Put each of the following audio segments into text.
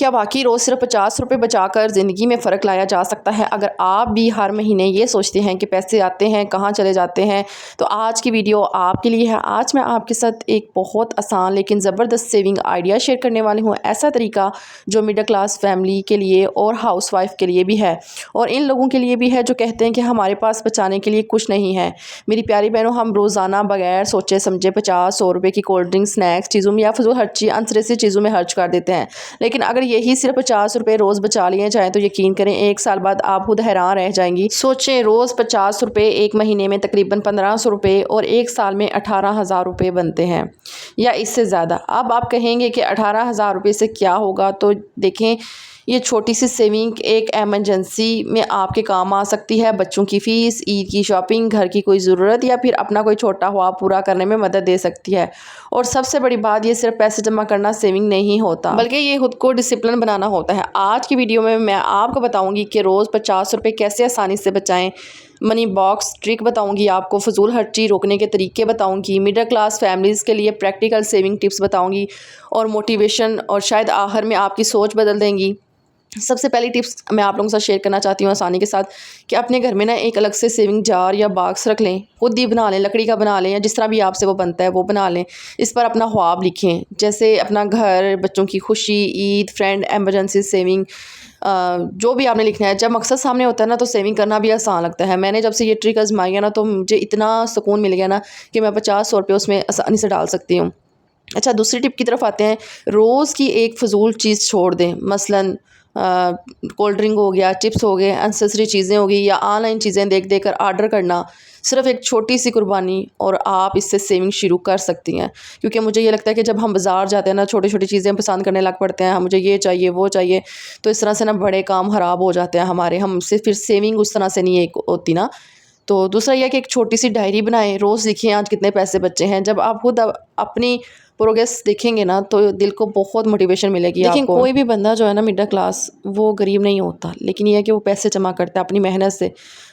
क्या वाकई रोज़ सिर्फ 50 रुपये बचाकर ज़िंदगी में फ़र्क लाया जा सकता है? अगर आप भी हर महीने ये सोचते हैं कि पैसे आते हैं कहाँ चले जाते हैं, तो आज की वीडियो आपके लिए है। आज मैं आपके साथ एक बहुत आसान लेकिन ज़बरदस्त सेविंग आइडिया शेयर करने वाली हूँ। ऐसा तरीका जो मिडिल क्लास फैमिली के लिए और हाउसवाइफ के लिए भी है, और इन लोगों के लिए भी है जो कहते हैं कि हमारे पास बचाने के लिए कुछ नहीं है। मेरी प्यारी बहनों, हम रोज़ाना बगैर सोचे समझे 50-100 रुपये की कोल्ड ड्रिंक, स्नैक्स चीज़ों में या फिजूल खर्ची अनसरेसी चीज़ों में खर्च कर देते हैं। लेकिन अगर यही सिर्फ 50 रुपये रोज़ बचा लिए जाएँ तो यकीन करें 1 साल बाद आप खुद हैरान रह जाएंगी। सोचें, रोज़ 50 रुपये एक महीने में तकरीबन 1500 रुपये और 1 साल में 18,000 रुपये बनते हैं या इससे ज़्यादा। अब आप कहेंगे कि 18,000 रुपये से क्या होगा, तो देखें, ये छोटी सी सेविंग एक एमरजेंसी में आपके काम आ सकती है। बच्चों की फ़ीस, ईद की शॉपिंग, घर की कोई ज़रूरत या फिर अपना कोई छोटा ख्वाब पूरा करने में मदद दे सकती है। और सबसे बड़ी बात, ये सिर्फ पैसे जमा करना सेविंग नहीं होता, बल्कि ये खुद को डिसिप्लिन बनाना होता है। आज की वीडियो में मैं आपको बताऊंगी कि रोज़ 50 रुपये कैसे आसानी से बचाएं। मनी बॉक्स ट्रिक बताऊंगी आपको, फजूल खर्ची रोकने के तरीके बताऊंगी, मिडिल क्लास फैमिलीज़ के लिए प्रैक्टिकल सेविंग टिप्स बताऊंगी और मोटिवेशन, और शायद आखिर में आपकी सोच बदल देंगी। सबसे पहली टिप्स मैं आप लोगों के साथ शेयर करना चाहती हूँ आसानी के साथ, कि अपने घर में ना एक अलग से सेविंग जार या बॉक्स रख लें। खुद ही बना लें, लकड़ी का बना लें या जिस तरह भी आपसे वो बनता है वो बना लें। इस पर अपना ख्वाब लिखें, जैसे अपना घर, बच्चों की खुशी, ईद, फ्रेंड, एमरजेंसी सेविंग, जो भी आपने लिखना है। जब मकसद सामने होता है ना तो सेविंग करना भी आसान लगता है। मैंने जब से ये ट्रिक आजमाई है ना तो मुझे इतना सुकून मिल गया ना कि मैं 50-100 रुपये उसमें आसानी से डाल सकती हूँ। अच्छा, दूसरी टिप की तरफ आते हैं। रोज़ की एक फ़जूल चीज़ छोड़ दें, मसलन कोल्ड ड्रिंक हो गया, चिप्स हो गए, अनसेसरी चीज़ें हो गई या ऑनलाइन चीज़ें देख देख कर ऑर्डर करना। सिर्फ एक छोटी सी कुर्बानी और आप इससे सेविंग शुरू कर सकती हैं। क्योंकि मुझे ये लगता है कि जब हम बाज़ार जाते हैं ना, छोटी छोटी चीज़ें पसंद करने लग पड़ते हैं, मुझे ये चाहिए वो चाहिए, तो इस तरह से ना बड़े काम ख़राब हो जाते हैं हमारे। हमसे फिर सेविंग उस तरह से नहीं एक होती ना। तो दूसरा यह कि एक छोटी सी डायरी बनाएं, रोज़ लिखें आज कितने पैसे बचे हैं। जब आप खुद अपनी प्रोग्रेस देखेंगे ना तो दिल को बहुत मोटिवेशन मिलेगी आपको। देखिए, कोई भी बंदा जो है ना मिडिल क्लास, वो गरीब नहीं होता, लेकिन यह है कि वो पैसे जमा करता है अपनी मेहनत से।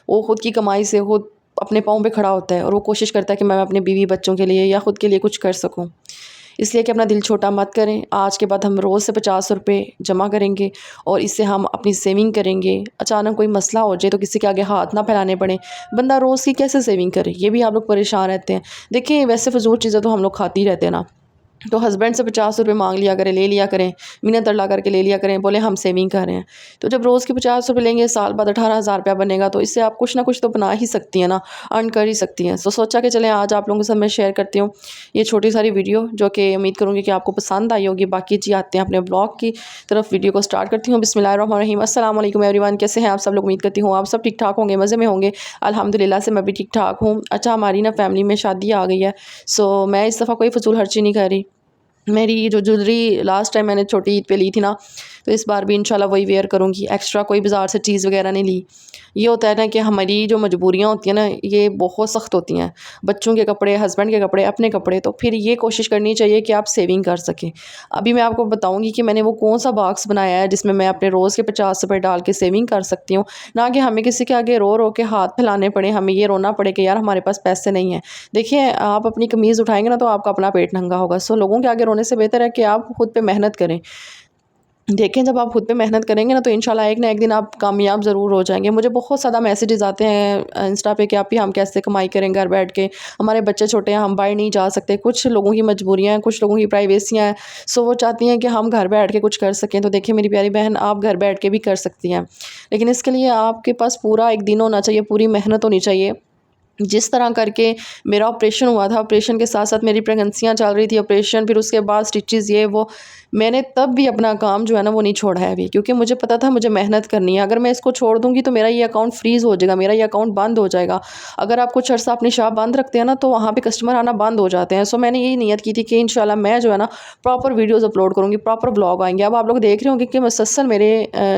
वो खुद की कमाई से खुद अपने पाँव पे खड़ा होता है और वो कोशिश करता है कि मैं अपने बीवी बच्चों के लिए या खुद के लिए कुछ कर सकूं। इसलिए कि अपना दिल छोटा मत करें। आज के बाद हम रोज़ से 50 रुपये जमा करेंगे और इससे हम अपनी सेविंग करेंगे। अचानक कोई मसला हो जाए तो किसी के आगे हाथ ना फैलाने पड़े। बंदा रोज़ की कैसे सेविंग करे, ये भी आप लोग परेशान रहते हैं। देखिए, वैसे फजूल चीज़ें तो हम लोग खाते ही रहते हैं ना, तो हस्बैंड से 50 रुपये मांग लिया करें, ले लिया करें, मिन्नत तरला करके ले लिया करें, बोले हम सेविंग कर रहे हैं। तो जब रोज़ के 50 रुपये लेंगे, साल बाद 18,000 रुपया बनेगा, तो इससे आप कुछ ना कुछ तो बना ही सकती हैं ना, अर्न कर ही सकती हैं। तो सोचा कि चलें आज आप लोगों के साथ मैं शेयर करती हूँ ये छोटी सारी वीडियो, जो कि उम्मीद करूँगी कि आपको पसंद आई होगी। बाकी जी आते हैं अपने ब्लॉग की तरफ, वीडियो को स्टार्ट करती हूँ। बिस्मिल्लाहिर्रहमानिर्रहीम। अस्सलाम वालेकुम एवरीवन, कैसे हैं आप सब लोग? उम्मीद करती हूँ आप सब ठीक ठाक होंगे, मज़े में होंगे। अल्हम्दुलिल्लाह से मैं भी ठीक ठाक हूँ। अच्छा, हमारी ना फैमिली में शादी आ गई है, सो मैं इस दफ़ा कोई फजूल खर्ची नहीं कर रही। मेरी जो ज्वेलरी लास्ट टाइम मैंने छोटी ईद पे ली थी ना, तो इस बार भी इंशाल्लाह वही वेयर करूँगी। एक्स्ट्रा कोई बाज़ार से चीज़ वगैरह नहीं ली। ये होता है ना कि हमारी जो मजबूरियाँ होती हैं ना, ये बहुत सख्त होती हैं। बच्चों के कपड़े, हस्बैंड के कपड़े, अपने कपड़े, तो फिर ये कोशिश करनी चाहिए कि आप सेविंग कर सकें। अभी मैं आपको बताऊँगी कि मैंने वो कौन सा बॉक्स बनाया है जिसमें मैं अपने रोज़ के 50 रुपये डाल के सेविंग कर सकती हूँ। ना कि हमें किसी के आगे रो रो के हाथ फैलाने पड़े, हमें ये रोना पड़े कि यार हमारे पास पैसे नहीं हैं। देखिए, आप अपनी कमीज़ उठाएँगे ना तो आपका अपना पेट नंगा होगा। सो लोगों के आगे रोने से बेहतर है कि आप खुद पे मेहनत करें। देखें, जब आप खुद पे मेहनत करेंगे ना तो इंशाल्लाह एक ना एक दिन आप कामयाब ज़रूर हो जाएंगे। मुझे बहुत ज़्यादा मैसेजेस आते हैं इंस्टा पे कि आप ही हम कैसे कमाई करें घर बैठ के, हमारे बच्चे छोटे हैं, हम बाहर नहीं जा सकते। कुछ लोगों की मजबूरियाँ हैं, कुछ लोगों की प्राइवेसियाँ हैं, सो वो चाहती हैं कि हम घर बैठ के कुछ कर सकें। तो देखिए मेरी प्यारी बहन, आप घर बैठ के भी कर सकती हैं, लेकिन इसके लिए आपके पास पूरा एक दिन होना चाहिए, पूरी मेहनत होनी चाहिए। जिस तरह करके मेरा ऑपरेशन हुआ था, ऑपरेशन के साथ साथ मेरी प्रेगनेंसियाँ चल रही थी, ऑपरेशन, फिर उसके बाद स्टिचेस, ये वो, मैंने तब भी अपना काम जो है ना वो नहीं छोड़ा है अभी, क्योंकि मुझे पता था मुझे मेहनत करनी है। अगर मैं इसको छोड़ दूँगी तो मेरा ये अकाउंट फ्रीज़ हो जाएगा, मेरा ये अकाउंट बंद हो जाएगा। अगर आप कुछ अर्सा अपनी शॉप बंद रखते हैं ना तो वहाँ पे कस्टमर आना बंद हो जाते हैं। सो मैंने यही नियत की थी कि इंशाल्लाह मैं जो है ना प्रॉपर वीडियोज़ अपलोड करूँगी, प्रॉपर ब्लॉग आएंगे। अब आप लोग देख रहे होंगे कि मुसलसल मेरे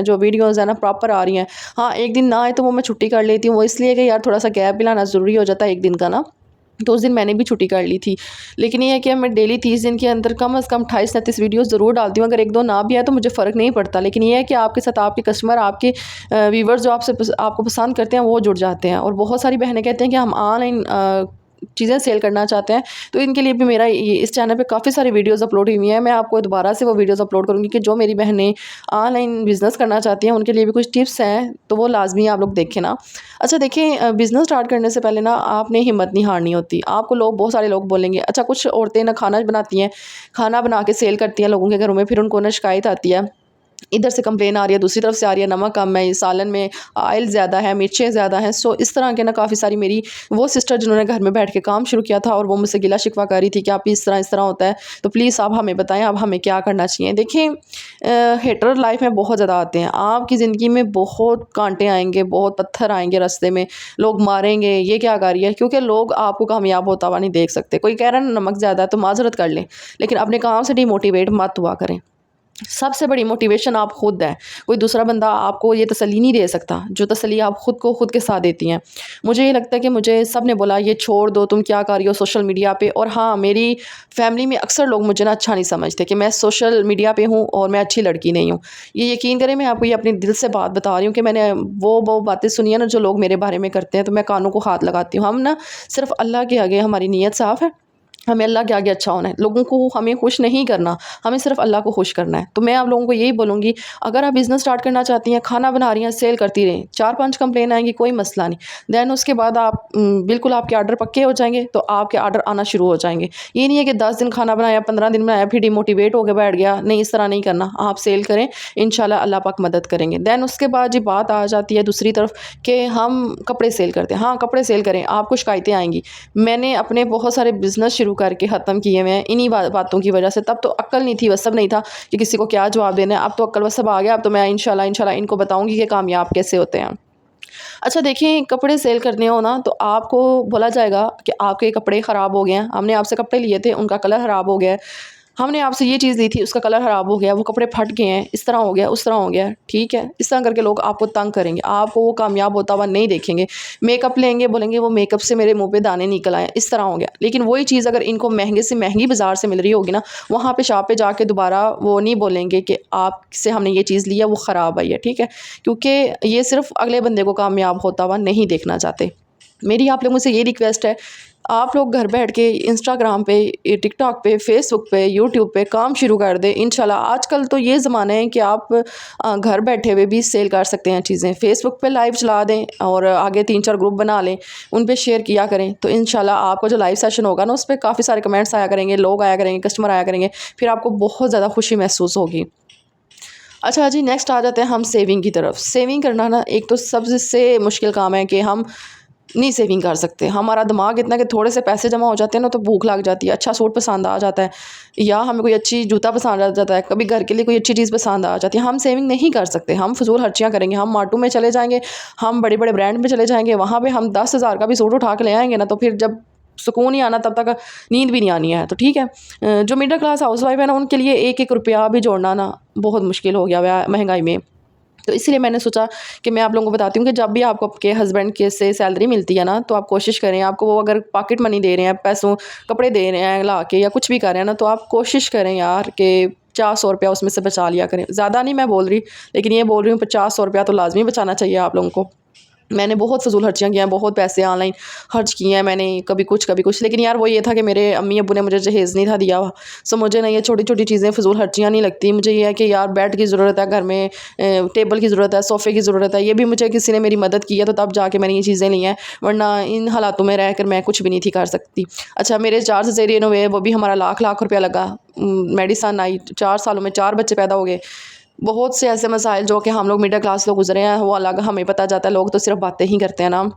जो वीडियोज़ है ना प्रॉपर आ रही हैं। हाँ, एक दिन ना आए तो वो मैं छुट्टी कर लेती हूँ, वो इसलिए कि यार थोड़ा सा गैप भी लाना ज़रूरी हो जाता है एक दिन का ना, तो उस दिन मैंने भी छुट्टी कर ली थी। लेकिन ये है कि मैं डेली 30 दिन के अंदर कम से कम 28-29 वीडियोस ज़रूर डालती हूँ। अगर एक दो ना भी आए तो मुझे फ़र्क नहीं पड़ता, लेकिन ये है कि आपके साथ आपके कस्टमर, आपके व्यूवर्स जो आपको पसंद करते हैं वो जुड़ जाते हैं। और बहुत सारी बहनें कहते हैं कि हम ऑनलाइन चीज़ें सेल करना चाहते हैं तो इनके लिए भी मेरा इस चैनल पे काफ़ी सारी वीडियोस अपलोड हुई हैं। मैं आपको दोबारा से वो वीडियोस अपलोड करूँगी कि जो मेरी बहनें ऑनलाइन बिज़नेस करना चाहती हैं उनके लिए भी कुछ टिप्स हैं, तो वो लाज़मी आप लोग देखें ना। अच्छा देखें, बिज़नेस स्टार्ट करने से पहले ना आपने हिम्मत नहीं हारनी होती। आपको लोग बहुत सारे लोग बोलेंगे, अच्छा कुछ औरतें ना खाना बनाती हैं, खाना बना के सेल करती हैं लोगों के घरों में, फिर उनको ना शिकायत आती है, इधर से कंप्लेन आ रही है, दूसरी तरफ से आ रही है नमक कम है, इस सालन में ऑयल ज़्यादा है, मिर्चें ज़्यादा हैं। सो इस तरह के ना काफ़ी सारी मेरी वो सिस्टर जिन्होंने घर में बैठ के काम शुरू किया था और वो मुझसे गिला शिकवा कर रही थी कि आप इस तरह होता है, तो प्लीज़ आप हमें बताएं अब हमें क्या करना चाहिए। देखिए, हेटर लाइफ में बहुत ज़्यादा आते हैं, आपकी ज़िंदगी में बहुत कांटे आएंगे, बहुत पत्थर आएंगे रास्ते में, लोग मारेंगे ये क्या कर रही है, क्योंकि लोग आपको कामयाब होता हुआ नहीं देख सकते। कोई कह रहा है ना नमक ज़्यादा है तो माजरत कर लें, लेकिन अपने काम से डिमोटिवेट मत हुआ करें। सबसे बड़ी मोटिवेशन आप खुद है, कोई दूसरा बंदा आपको ये तसल्ली नहीं दे सकता जो तसल्ली आप खुद को खुद के साथ देती हैं। मुझे ये लगता है कि मुझे सब ने बोला ये छोड़ दो, तुम क्या कर रही हो सोशल मीडिया पे। और हाँ, मेरी फैमिली में अक्सर लोग मुझे ना अच्छा नहीं समझते कि मैं सोशल मीडिया पे हूँ और मैं अच्छी लड़की नहीं हूँ। ये यकीन करें, मैं आपको ये अपने दिल से बात बता रही हूँ कि मैंने वो बातें सुनी है ना जो लोग मेरे बारे में करते हैं, तो मैं कानों को हाथ लगाती हूँ। हम ना सिर्फ अल्लाह के आगे हमारी नीयत साफ़ है, हमें अल्लाह के आगे अच्छा होना है, लोगों को हमें खुश नहीं करना, हमें सिर्फ अल्लाह को खुश करना है। तो मैं आप लोगों को यही बोलूँगी, अगर आप बिज़नेस स्टार्ट करना चाहती हैं, खाना बना रही हैं, सेल करती रहें, 4-5 कंप्लेन आएँगी कोई मसला नहीं, देन उसके बाद आप बिल्कुल आपके ऑर्डर पक्के हो जाएँगे, तो आपके ऑर्डर आना शुरू हो जाएँगे। ये नहीं है कि 10 दिन खाना बनाया, 15 दिन बनाया, फिर डिमोटिवेट होके बैठ गया, नहीं इस तरह नहीं करना। आप सेल करें, इंशाल्लाह अल्लाह पाक मदद करेंगे। देन उसके बाद ये बात आ जाती है दूसरी तरफ कि हम कपड़े सेल करते हैं। हाँ, कपड़े सेल करें, आपको शिकायतें आएँगी। मैंने अपने बहुत सारे बिज़नेस शुरू करके ख़त्म किए हुए हैं इन्हीं बातों की वजह से। तब तो अक्ल नहीं थी, बस सब नहीं था कि किसी को क्या जवाब देना है। अब तो अक्ल बस सब आ गया, अब तो मैं इंशाल्लाह इनको बताऊँगी कि कामयाब कैसे होते हैं। अच्छा देखिए, कपड़े सेल करने हो ना तो आपको बोला जाएगा कि आपके कपड़े ख़राब हो गए हैं, हमने आपसे कपड़े लिए थे, उनका कलर ख़राब हो गया है, हमने आपसे ये चीज़ ली थी, उसका कलर ख़राब हो गया, वो कपड़े फट गए हैं, इस तरह हो गया, उस तरह हो गया, ठीक है? इस तरह करके लोग आपको तंग करेंगे, आपको वो कामयाब होता हुआ नहीं देखेंगे। मेकअप लेंगे, बोलेंगे वो मेकअप से मेरे मुँह पे दाने निकल आए, इस तरह हो गया। लेकिन वही चीज़ अगर इनको महँगे से महँगी बाज़ार से मिल रही होगी ना, वहाँ पे शॉप पे जाके दोबारा वो नहीं बोलेंगे कि आपसे हमने ये चीज़ ली है, वो ख़राब आई है, ठीक है? क्योंकि ये सिर्फ़ अगले बंदे को कामयाब होता हुआ नहीं देखना चाहते। मेरी आप लोगों से ये रिक्वेस्ट है, आप लोग घर बैठ के इंस्टाग्राम पे, टिकटॉक पे, फेसबुक पे, यूट्यूब पे काम शुरू कर दें इंशाल्लाह। आजकल तो ये ज़माना है कि आप घर बैठे हुए भी सेल कर सकते हैं चीज़ें। फेसबुक पे लाइव चला दें और आगे 3-4 ग्रुप बना लें, उन पे शेयर किया करें, तो इंशाल्लाह आपको जो लाइव सेशन होगा ना उस पे काफ़ी सारे कमेंट्स आया करेंगे, लोग आया करेंगे, कस्टमर आया करेंगे, फिर आपको बहुत ज़्यादा खुशी महसूस होगी। अच्छा जी, नेक्स्ट आ जाते हैं हम सेविंग की तरफ। सेविंग करना ना एक तो सबसे मुश्किल काम है कि हम नहीं सेविंग कर सकते। हमारा दिमाग इतना कि थोड़े से पैसे जमा हो जाते हैं ना तो भूख लग जाती है, अच्छा सूट पसंद आ जाता है या हमें कोई अच्छी जूता पसंद आ जाता है, कभी घर के लिए कोई अच्छी चीज़ पसंद आ जाती है। हम सेविंग नहीं कर सकते, हम फ़िज़ूल खर्चियाँ करेंगे, हम मार्टू में चले जाएँगे, हम बड़े-बड़े ब्रांड में चले जाएँगे, वहाँ पे हम 10,000 का भी सूट उठा के ले आएँगे ना तो फिर जब सुकून ही आना तब तक नींद भी नहीं आनी है। तो ठीक है, जो मिडिल क्लास हाउसवाइफ़ है ना उनके लिए एक-एक रुपया भी जोड़ना ना बहुत मुश्किल हो गया हुआ है महँगाई में। तो इसलिए मैंने सोचा कि मैं आप लोगों को बताती हूँ कि जब भी आपको आपके हस्बैंड के से सैलरी मिलती है ना तो आप कोशिश करें, आपको वो अगर पॉकेट मनी दे रहे हैं, पैसों कपड़े दे रहे हैं ला के या कुछ भी कर रहे हैं ना, तो आप कोशिश करें यार कि 50-100 रुपया उसमें से बचा लिया करें। ज़्यादा नहीं मैं बोल रही, लेकिन ये बोल रही हूँ 50-100 रुपया तो लाजमी बचाना चाहिए आप लोगों को। मैंने बहुत फ़िज़ूल खर्चियाँ की हैं, बहुत पैसे ऑनलाइन खर्च किए हैं मैंने, कभी कुछ। लेकिन यार वो ये था कि मेरे अम्मी-अब्बू ने मुझे जहेज़ नहीं था दिया हुआ। सो मुझे ना ये छोटी-छोटी चीज़ें फ़िज़ूल खर्चियाँ नहीं लगती। मुझे ये है कि यार बेड की ज़रूरत है घर में, टेबल की ज़रूरत है, सोफ़े की ज़रूरत है। ये भी मुझे किसी ने मेरी मदद की है तो तब जाके मैंने ये चीज़ें ली हैं, वरना इन हालातों में रहकर मैं कुछ भी नहीं थी कर सकती। अच्छा, मेरे 4 सिज़ेरियन हुए, वो भी हमारा लाख-लाख रुपया लगा। मेडिसन आई, 4 सालों में 4 बच्चे पैदा हो गए। बहुत से ऐसे मसाइल जो कि हम लोग मिडिल क्लास लोग गुज़रे हैं वो अलग हमें पता जाता है, लोग तो सिर्फ बातें ही करते हैं ना।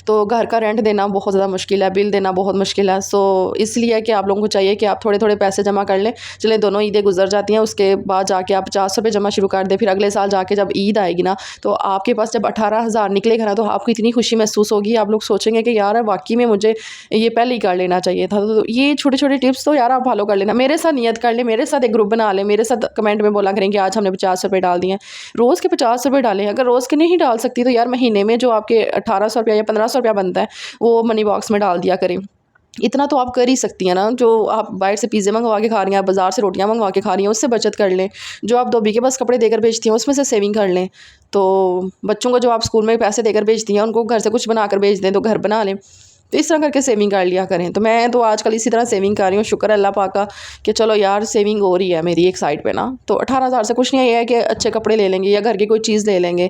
तो घर का रेंट देना बहुत ज़्यादा मुश्किल है, बिल देना बहुत मुश्किल है। सो इसलिए कि आप लोगों को चाहिए कि आप थोड़े-थोड़े पैसे जमा कर लें। चलें दोनों ईदें गुज़र जाती हैं, उसके बाद जाके आप 50 रुपये जमा शुरू कर दें। फिर अगले साल जाके जब ईद आएगी ना, तो आपके पास जब 18,000 निकलेगा ना, तो आपको इतनी खुशी महसूस होगी, आप लोग सोचेंगे कि यार वाक़ई में मुझे ये पहले ही कर लेना चाहिए था। तो ये छोटे-छोटे टिप्स तो यार आप फ़ॉलो कर लेना। मेरे साथ नियत कर लें, मेरे साथ एक ग्रुप बना लें, मेरे साथ कमेंट में बोला करें कि आज हमने 50 रुपये डाल दिए हैं। रोज़ के 50 रुपये डालें, अगर रोज़ के नहीं डाल सकती तो यार महीने में जो आपके 1800 रुपया या 1500 रुपया बनता है वो मनी बॉक्स में डाल दिया करें। इतना तो आप कर ही सकती हैं ना, जो आप बाहर से पिज़्ज़े मंगवा के खा रही हैं, आप बाज़ार से रोटियाँ मंगवा के खा रही हैं, उससे बचत कर लें। जो आप धोबी के पास कपड़े देकर बेचती हैं, उसमें से सेविंग कर लें। तो बच्चों को जो आप स्कूल में पैसे देकर भेजती हैं, उनको घर से कुछ बनाकर भेज दें, तो घर बना लें। तो इस तरह करके सेविंग कर लिया करें। तो मैं तो आजकल इसी तरह सेविंग कर रही हूँ, शुक्र अल्लाह पाक का कि चलो यार सेविंग हो रही है मेरी एक साइड पे ना। तो 18,000 से कुछ नहीं है, ये है कि अच्छे कपड़े ले लेंगे या घर की कोई चीज़ ले लेंगे।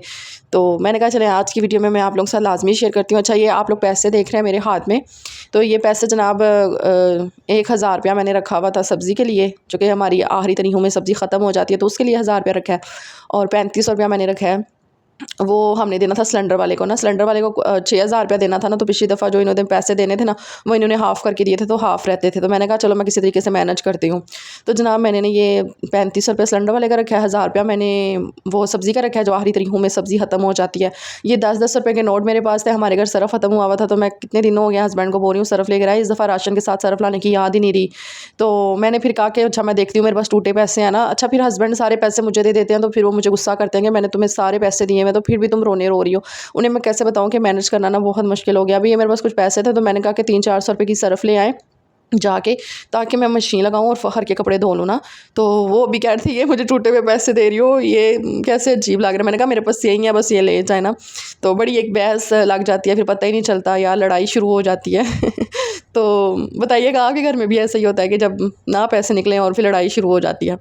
तो मैंने कहा चले आज की वीडियो में मैं आप लोगों के साथ लाजमी शेयर करती हूँ। अच्छा, ये आप लोग पैसे देख रहे हैं मेरे हाथ में, तो ये पैसे जनाब 1,000 रुपया मैंने रखा हुआ था सब्ज़ी के लिए, जो कि हमारी आखिरी तरीकों में सब्ज़ी ख़त्म हो जाती है, तो उसके लिए 1,000 रुपया रखा है। और 3500 रुपया मैंने रखा है, वो हमने देना था सिलेंडर वाले को ना। सिलेंडर वाले को 6,000 रुपया देना था ना। तो पिछली दफ़ा जो इन्होंने पैसे देने थे ना, वो इन्होंने हाफ़ करके दिए थे, तो हाफ़ रहते थे। तो मैंने कहा चलो मैं किसी तरीके से मैनेज करती हूँ। तो जनाब मैंने ये 3500 रुपया सिलेंडर वाले का रखा है, 1,000 रुपया मैंने वो सब्ज़ी का रखा है, जो आखिरी तरीकों में सब्ज़ी ख़त्म हो जाती है। ये 10-10 रुपये के नोट मेरे पास थे, हमारे घर सरफ़ ख़त्म हुआ था। तो मैं कितने दिनों हो गया हस्बैंड को बोल रही हूँ सरफ़ लेकर आए, इस दफ़ा राशन के साथ सरफ़ लाने की याद ही नहीं रही। तो मैंने फिर कहा कि अच्छा मैं देखती हूँ, मेरे पास टूटे पैसे हैं ना। अच्छा, फिर हस्बैंड सारे पैसे मुझे दे देते हैं, तो फिर वो मुझे गुस्सा करते हैं कि मैंने तुम्हें सारे पैसे दिए हैं, तो फिर भी तुम रो रही हो। उन्हें मैं कैसे बताऊं कि मैनेज करना ना बहुत मुश्किल हो गया। अभी ये मेरे पास कुछ पैसे थे, तो मैंने कहा कि 300-400 रुपये की सरफ़ ले आए जाके, ताकि मैं मशीन लगाऊं और फ़खर के कपड़े धो लूँ ना। तो वो भी कह रही थी ये मुझे टूटे हुए पैसे दे रही हो, ये कैसे अजीब लग रहा है। मैंने कहा मेरे पास यही है, बस ये ले जाए ना। तो बड़ी एक बहस लग जाती है, फिर पता ही नहीं चलता यार, लड़ाई शुरू हो जाती है। तो बताइएगा आपके घर में भी ऐसा ही होता है कि जब ना पैसे निकलें और फिर लड़ाई शुरू हो जाती है।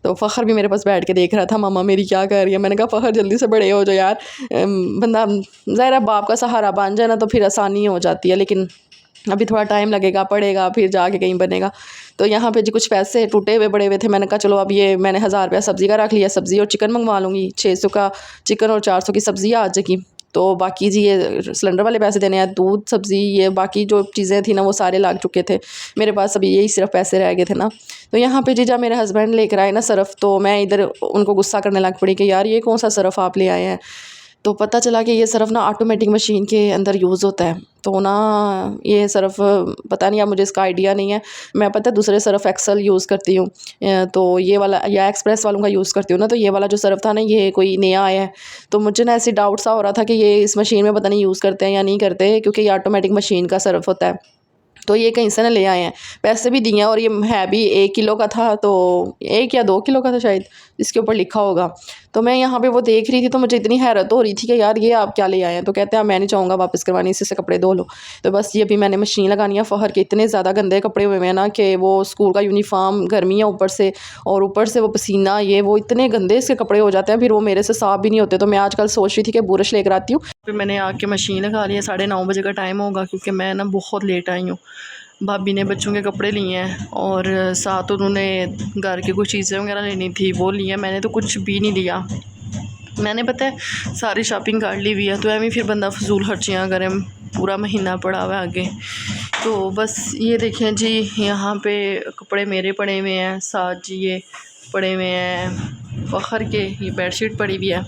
तो फ़खर भी मेरे पास बैठ के देख रहा था मामा मेरी क्या कर रही है। मैंने कहा फ़खर जल्दी से बड़े हो जाओ यार, बंदा ज़ाहिर है बाप का सहारा बन जाए ना तो फिर आसानी हो जाती है, लेकिन अभी थोड़ा टाइम लगेगा, पड़ेगा, फिर जाके कहीं बनेगा। तो यहाँ पे जी कुछ पैसे टूटे हुए पड़े हुए थे। मैंने कहा चलो अब ये मैंने 1,000 रुपया सब्ज़ी का रख लिया, सब्ज़ी और चिकन मंगवा लूँगी। 600 का चिकन और 400 की सब्ज़ी आ जाएगी। तो बाकी जी ये सिलेंडर वाले पैसे देने हैं, दूध, सब्ज़ी, ये बाकी जो चीज़ें थी ना वो सारे लग चुके थे मेरे पास, अभी यही सिर्फ पैसे रह गए थे ना। तो यहाँ पे जी जब मेरे हस्बैंड लेकर आए ना सरफ़, तो मैं इधर उनको गुस्सा करने लग पड़ी कि यार ये कौन सा सरफ़ आप ले आए हैं। तो पता चला कि ये सरफ़ ना ऑटोमेटिक मशीन के अंदर यूज़ होता है। तो ना ये सरफ़ पता नहीं, अब मुझे इसका आइडिया नहीं है। मैं पता है दूसरे सरफ़ एक्सेल यूज़ करती हूँ, तो ये वाला या एक्सप्रेस वालों का यूज़ करती हूँ ना। तो ये वाला जो सरफ़ था ना, ये कोई नया आया है। तो मुझे ना ऐसे डाउट सा हो रहा था कि ये इस मशीन में पता नहीं यूज़ करते हैं या नहीं करते, क्योंकि ये ऑटोमेटिक मशीन का सरफ़ होता है। तो ये कहीं से ना ले आए हैं, पैसे भी दिए हैं, और ये है भी 1 किलो का था, तो 1 या 2 किलो का था शायद, इसके ऊपर लिखा होगा। तो मैं यहाँ पे वो देख रही थी, तो मुझे इतनी हैरत हो रही थी कि यार ये आप क्या ले आए हैं। तो कहते हैं मैं नहीं चाहूँगा वापस करवानी, इसी से कपड़े धो लो। तो बस ये भी मैंने मशीन लगानी है। फ़खर के इतने ज़्यादा गंदे कपड़े हुए हैं ना कि वो स्कूल का यूनिफॉर्म, गर्मी है ऊपर से, और ऊपर से वो पसीना, ये वो इतने गंदे इसके कपड़े हो जाते हैं, फिर वो मेरे से साफ़ भी नहीं होते। तो मैं आजकल सोच रही थी कि बुरश लेकर आती हूँ। फिर मैंने आके मशीन लगा ली है, 9:30 बजे का टाइम होगा, क्योंकि मैं ना बहुत लेट आई हूँ। भाभी ने बच्चों के कपड़े लिए हैं, और साथ उन्होंने घर की कुछ चीज़ें वगैरह लेनी थी, वो लिए हैं। मैंने तो कुछ भी नहीं लिया। मैंने पता है सारी शॉपिंग कर ली हुई है, तो एवं फिर बंदा फजूल खर्चियाँ करें, पूरा महीना पड़ा हुआ है आगे। तो बस ये देखें जी, यहाँ पे कपड़े मेरे पड़े हुए हैं, साथ जी ये पड़े हुए हैं फ़खर के, ये बेडशीट पड़ी हुई है।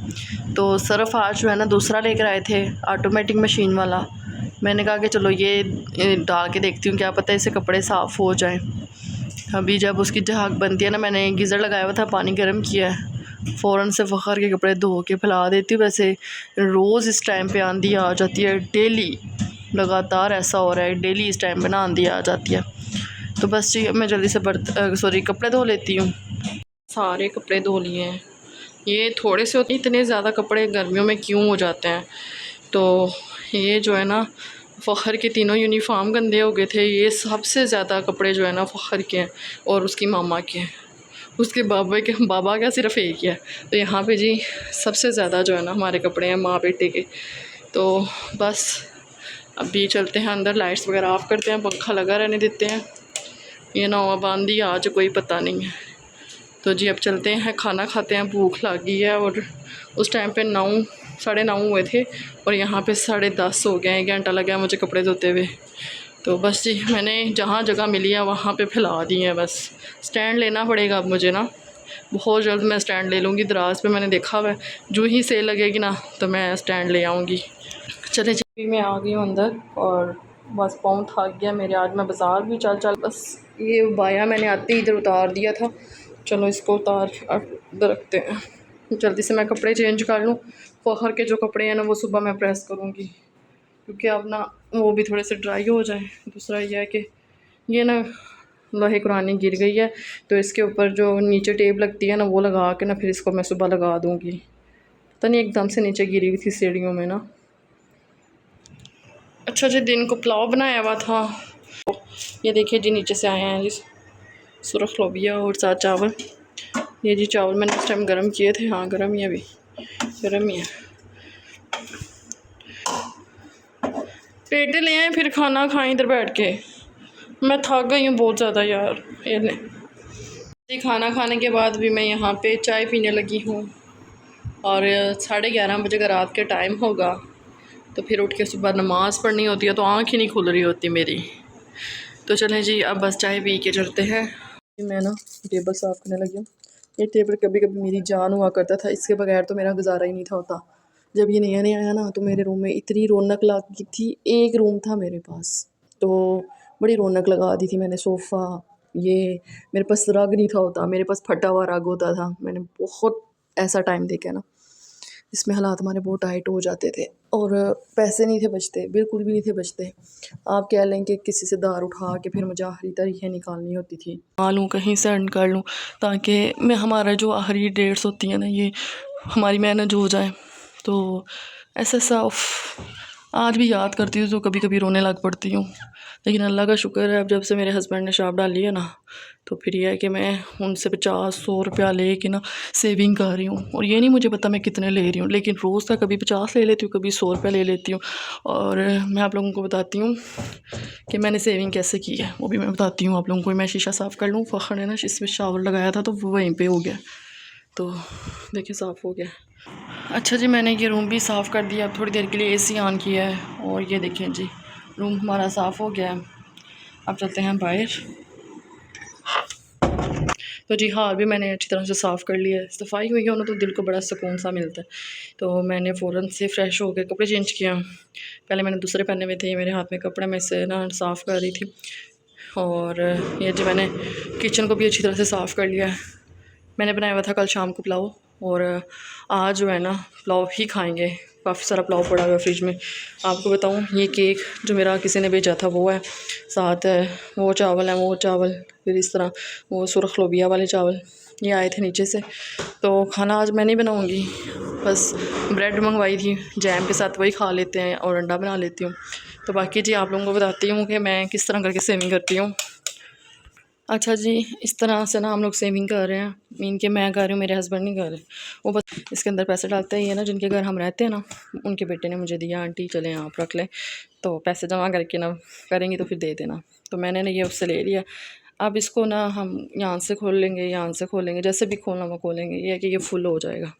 तो सरफ़ आज जो है ना दूसरा लेकर आए थे, ऑटोमेटिक मशीन वाला। मैंने कहा कि चलो ये डाल के देखती हूँ, क्या पता इससे कपड़े साफ़ हो जाएं। अभी जब उसकी झाग बनती है ना, मैंने गीज़र लगाया हुआ था, पानी गर्म किया है, फ़ौरन से फ़खर के कपड़े धो के फैला देती हूँ। वैसे रोज़ इस टाइम पे आंधी आ जाती है, डेली लगातार ऐसा हो रहा है, डेली इस टाइम पे ना आंधी आ जाती है। तो बस जी मैं जल्दी से कपड़े धो लेती हूँ। सारे कपड़े धो लिए हैं, ये थोड़े से होते, इतने ज़्यादा कपड़े गर्मियों में क्यों हो जाते हैं। तो ये जो है ना फ़खर के तीनों यूनिफॉर्म गंदे हो गए थे। ये सबसे ज़्यादा कपड़े जो है ना फ़खर के हैं, और उसकी मामा के हैं, उसके बाबा का सिर्फ एक ही है। तो यहाँ पे जी सबसे ज़्यादा जो है ना हमारे कपड़े हैं माँ बेटे के। तो बस अभी चलते हैं अंदर, लाइट्स वगैरह ऑफ़ करते हैं, पंखा लगा रहने देते हैं, ये ना अब आंधी आज कोई पता नहीं है। तो जी अब चलते हैं, खाना खाते हैं, भूख लगी है। और उस टाइम पे 9 साढ़े 9 हुए थे, और यहाँ पे 10:30 हो गए हैं, 1 घंटा लगा मुझे कपड़े धोते हुए। तो बस जी मैंने जहाँ जगह मिली है वहाँ पे फैला दी है। बस स्टैंड लेना पड़ेगा अब मुझे ना, बहुत जल्द मैं स्टैंड ले लूँगी। दराज पे मैंने देखा हुआ है, जो ही सेल लगेगी ना तो मैं स्टैंड ले आऊँगी। चले जी मैं आ गई हूँ अंदर, और बस पाँव थक गया मेरे, आज मैं बाज़ार भी चल बस ये बाया मैंने आते ही इधर उतार दिया था। चलो इसको उतार इधर रखते हैं, जल्दी से मैं कपड़े चेंज कर लूँ। फ़खर के जो कपड़े हैं ना वो सुबह मैं प्रेस करूँगी, क्योंकि अब ना वो भी थोड़े से ड्राई हो जाए। दूसरा ये है कि ये ना लोहे कुरानी गिर गई है, तो इसके ऊपर जो नीचे टेप लगती है ना वो लगा के ना फिर इसको मैं सुबह लगा दूँगी। पता नहीं एकदम से नीचे गिरी हुई थी सीढ़ियों में ना। अच्छा जी, दिन को पुलाव बनाया हुआ था। ये देखिए जी, नीचे से आए हैं जी सुरख लोबिया और साथ चावल। ये जी चावल मैंने उस टाइम गर्म किए थे। हाँ गर्म ही है, अभी गर्म ही है। पेटे ले आए फिर खाना खाएं इधर बैठ के। मैं थक गई हूँ बहुत ज़्यादा यार। ये ले जी, खाना खाने के बाद भी मैं यहाँ पे चाय पीने लगी हूँ। और 11:30 बजे का रात के टाइम होगा, तो फिर उठ के सुबह नमाज़ पढ़नी होती है, तो आँख ही नहीं खुल रही होती मेरी। तो चलें जी, अब बस चाय पी के चलते हैं। मैं ना टेबल साफ़ करने लगी हूँ। ये टेबल कभी कभी मेरी जान हुआ करता था, इसके बगैर तो मेरा गुजारा ही नहीं था होता। जब ये नया नया आया ना, तो मेरे रूम में इतनी रौनक लगी थी। एक रूम था मेरे पास, तो बड़ी रौनक लगा दी थी मैंने। सोफ़ा, ये मेरे पास रग नहीं था होता, मेरे पास फटा हुआ रग होता था। मैंने बहुत ऐसा टाइम देखा ना, इसमें हालात हमारे बहुत टाइट हो जाते थे और पैसे नहीं थे बचते, बिल्कुल भी नहीं थे बचते। आप कह लें कि किसी से धार उठा के फिर मुझे आखिरी तारीखें निकालनी होती थी। आ लूँ कहीं से अर्न कर लूँ, ताकि मैं हमारा जो आखिरी डेट्स होती हैं ना, ये हमारी मैनेज हो जाए। तो ऐसा साफ आज भी याद करती हूँ तो कभी कभी रोने लग पड़ती हूँ। लेकिन अल्लाह का शुक्र है, अब जब से मेरे हस्बैंड ने शॉप डाली है ना, तो फिर यह है कि मैं उनसे 50-100 रुपया ले के ना सेविंग कर रही हूँ। और ये नहीं मुझे पता मैं कितने ले रही हूँ, लेकिन रोज़ का कभी 50 ले लेती हूँ, कभी 100 रुपया ले लेती हूँ। और मैं आप लोगों को बताती हूँ कि मैंने सेविंग कैसे की है, वो भी मैं बताती हूँ आप लोगों को। मैं शीशा साफ़ कर लूँ। फ़खर ने ना इसमें शावर लगाया था, तो वो वहीं पर हो गया, तो देखिए साफ़ हो गया। अच्छा जी, मैंने ये रूम भी साफ़ कर दिया। अब थोड़ी देर के लिए एसी ऑन किया है और ये देखें जी, रूम हमारा साफ़ हो गया है। अब चलते हैं बाहर। तो जी हाल भी मैंने अच्छी तरह से साफ़ कर लिया है। सफाई हुई है ना, तो दिल को बड़ा सुकून सा मिलता है। तो मैंने फ़ौरन से फ़्रेश हो गए कपड़े चेंज किया। पहले मैंने दूसरे पहने हुए थे, मेरे हाथ में कपड़े में से ना साफ़ कर रही थी। और ये जी मैंने किचन को भी अच्छी तरह से साफ़ कर लिया है। मैंने बनाया हुआ था कल शाम को पुलाव, और आज जो है ना पुलाव ही खाएंगे। काफ़ी सारा पुलाव पड़ा हुआ है फ्रिज में। आपको बताऊं, ये केक जो मेरा किसी ने भेजा था वो है, साथ वो चावल है, वो चावल, फिर इस तरह वो सुरख लोबिया वाले चावल ये आए थे नीचे से। तो खाना आज मैं नहीं बनाऊंगी, बस ब्रेड मंगवाई थी जैम के साथ, वही खा लेते हैं और अंडा बना लेती हूँ। तो बाकी जी आप लोगों को बताती हूँ कि मैं किस तरह करके सेविंग करती हूँ। अच्छा जी, इस तरह से ना हम लोग सेविंग कर रहे हैं। मीन के मैं कर रही हूँ, मेरे हस्बैंड नहीं कर रहे। वो बस इसके अंदर पैसे डालते ही है ना, जिनके घर हम रहते हैं ना, उनके बेटे ने मुझे दिया, आंटी चले आप रख लें, तो पैसे जमा करके ना करेंगी तो फिर दे देना। तो मैंने ना ये उससे ले लिया। अब इसको ना हम यहाँ से खोल लेंगे, यहाँ से खोलेंगे, जैसे भी खोलना वो खोलेंगे। ये है कि ये फुल हो जाएगा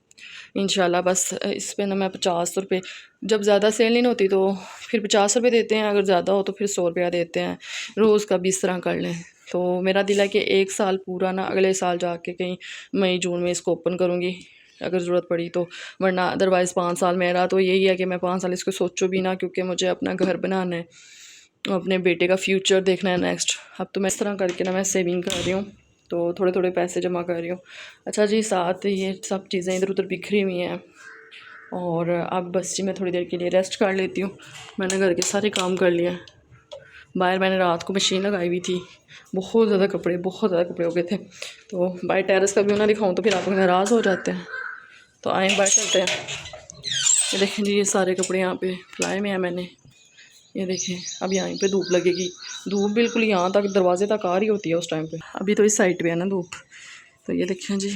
इंशाल्लाह। बस इस पर ना मैं 50 रुपये, जब ज़्यादा सेल नहीं होती तो फिर 50 रुपये देते हैं, अगर ज़्यादा हो तो फिर 100 रुपया देते हैं। रोज़ का भी इस तरह कर लें। तो मेरा दिल है कि 1 साल पूरा ना अगले साल जाके कहीं मई जून में इसको ओपन करूँगी अगर ज़रूरत पड़ी तो, वरना अदरवाइज़ 5 साल मेरा तो यही है कि मैं 5 साल इसको सोचूँ भी ना, क्योंकि मुझे अपना घर बनाना है, अपने बेटे का फ्यूचर देखना है नेक्स्ट। अब तो मैं इस तरह करके ना मैं सेविंग कर रही हूँ, तो थोड़े थोड़े पैसे जमा कर रही हूँ। अच्छा जी, साथ ये सब चीज़ें इधर उधर बिखरी हुई हैं, और अब बस जी मैं थोड़ी देर के लिए रेस्ट कर लेती हूँ। मैंने घर के सारे काम कर लिए हैं। बाहर मैंने रात को मशीन लगाई हुई थी, बहुत ज़्यादा कपड़े हो गए थे। तो बाहर टेरेस का व्यू ना दिखाऊँ तो फिर आप लोग नाराज़ हो जाते हैं। तो आए बाहर चलते हैं। ये देखें जी, ये सारे कपड़े यहाँ पे फैलाए में हैं मैंने। ये देखें, अब यहाँ पे धूप लगेगी। धूप बिल्कुल यहाँ तक दरवाजे तक आ रही होती है उस टाइम पे। अभी तो इस साइड पे है ना धूप। तो ये देखें जी,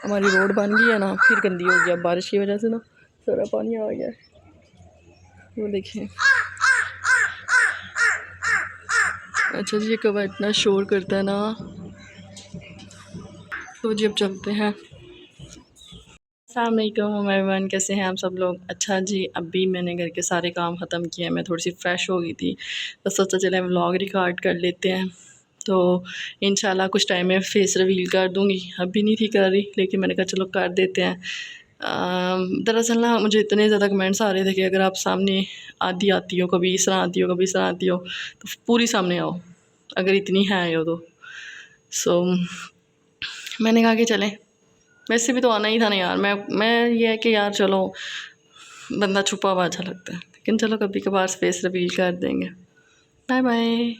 हमारी रोड बन गई है ना, फिर गंदी हो गई अब बारिश की वजह से ना, सारा पानी आ गया है। वो देखें। अच्छा जी, ये कौवा इतना शोर करता है ना। तो जी अब चलते हैं। अस्सलामुअलैकुम एवरीवन, कैसे हैं आप सब लोग। अच्छा जी, अभी मैंने घर के सारे काम ख़त्म किए हैं। मैं थोड़ी सी फ़्रेश हो गई थी, तो सोचा चले व्लॉग रिकॉर्ड कर लेते हैं। तो इंशाल्लाह कुछ टाइम में फेस रिवील कर दूँगी। अभी नहीं थी कर रही, लेकिन मैंने कहा चलो कर देते हैं। दरअसल ना मुझे इतने ज़्यादा कमेंट्स आ रहे थे कि अगर आप सामने आती हो, कभी इस तरह आती हो, कभी इस तरह आती हो, तो पूरी सामने आओ अगर इतनी है आए हो तो। सो मैंने कहा कि चलें, वैसे भी तो आना ही था ना यार। मैं ये है कि यार चलो, बंदा छुपा हुआ अच्छा लगता है, लेकिन चलो कभी कभार फेस रिवील कर देंगे। Bye bye.